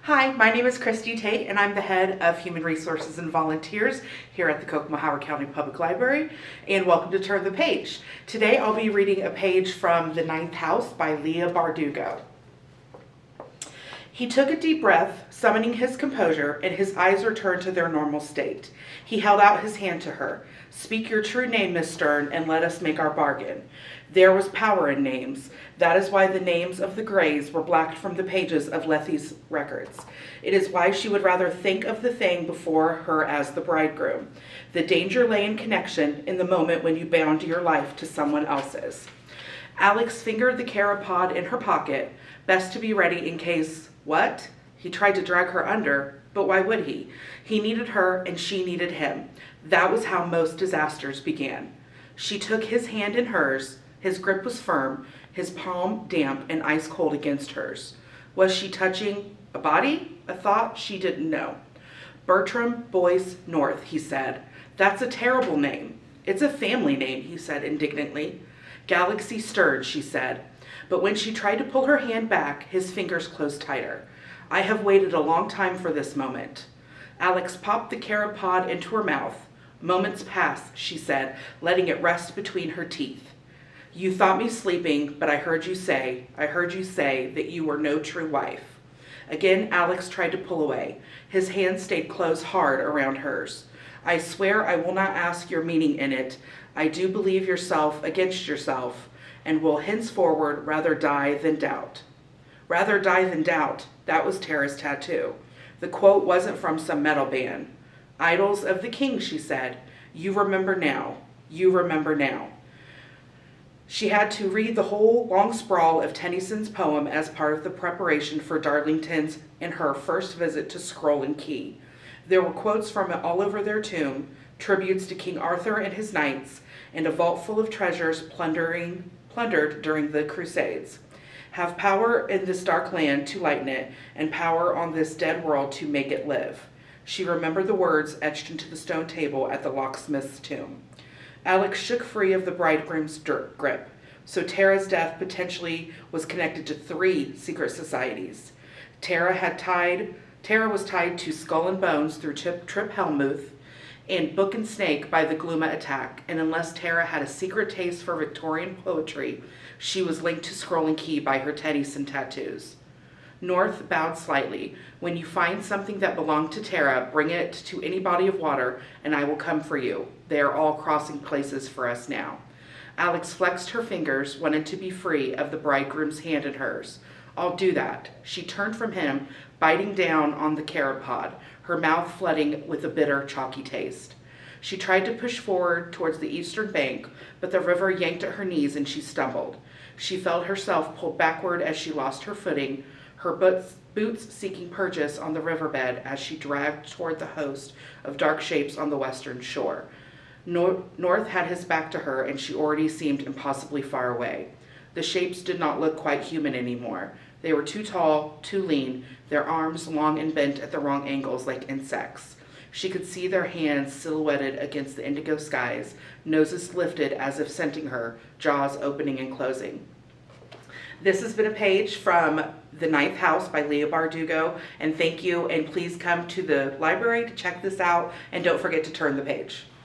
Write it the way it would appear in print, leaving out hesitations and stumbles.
Hi, my name is Christie Tate, and I'm the head of Human Resources and Volunteers here at the Kokomo-Howard County Public Library, and welcome to Turn the Page. Today I'll be reading a page from The Ninth House by Leigh Bardugo. He took a deep breath, summoning his composure, and his eyes returned to their normal state. He held out his hand to her. "Speak your true name, Miss Stern, and let us make our bargain." There was power in names. That is why the names of the Greys were blacked from the pages of Lethy's records. It is why she would rather think of the thing before her as the bridegroom. The danger lay in connection, in the moment when you bound your life to someone else's. Alex fingered the carapod in her pocket, best to be ready in case... What? He tried to drag her under, but why would he? He needed her and she needed him. That was how most disasters began. She took his hand in hers. His grip was firm, his palm damp and ice cold against hers. Was she touching a body? A thought she didn't know. "Bertram Boyce North," he said. "That's a terrible name." "It's a family name," he said indignantly. "Galaxy stirred," she said. But when she tried to pull her hand back, his fingers closed tighter. "I have waited a long time for this moment." Alex popped the carapod into her mouth. "Moments pass," she said, letting it rest between her teeth. "You thought me sleeping, but I heard you say that you were no true wife." Again, Alex tried to pull away. His hand stayed closed hard around hers. "I swear I will not ask your meaning in it. I do believe yourself against yourself, and will henceforward rather die than doubt." Rather die than doubt. That was Tara's tattoo. The quote wasn't from some metal band. "Idols of the king," she said. "You remember now. You remember now." She had to read the whole long sprawl of Tennyson's poem as part of the preparation for Darlington's and her first visit to Scroll and Key. There were quotes from it all over their tomb, tributes to King Arthur and his knights, and a vault full of treasures plundered during the Crusades. "Have power in this dark land to lighten it, and power on this dead world to make it live." She remembered the words etched into the stone table at the locksmith's tomb. Alex shook free of the bridegroom's grip. So Tara's death potentially was connected to 3 secret societies. Tara was tied to Skull and Bones through Trip Helmuth and Book and Snake by the Gluma attack, and unless Tara had a secret taste for Victorian poetry, she was linked to Scroll and Key by her Tennyson tattoos. North bowed slightly. "When you find something that belonged to Tara, bring it to any body of water, and I will come for you. They are all crossing places for us now." Alex flexed her fingers, wanted to be free of the bridegroom's hand in hers. "I'll do that." She turned from him, biting down on the carapod, her mouth flooding with a bitter, chalky taste. She tried to push forward towards the eastern bank, but the river yanked at her knees and she stumbled. She felt herself pulled backward as she lost her footing, her boots seeking purchase on the riverbed as she dragged toward the host of dark shapes on the western shore. North had his back to her, and she already seemed impossibly far away. The shapes did not look quite human anymore. They were too tall, too lean, their arms long and bent at the wrong angles like insects. She could see their hands silhouetted against the indigo skies, noses lifted as if scenting her, jaws opening and closing. This has been a page from The Ninth House by Leigh Bardugo, and thank you, and please come to the library to check this out, and don't forget to turn the page.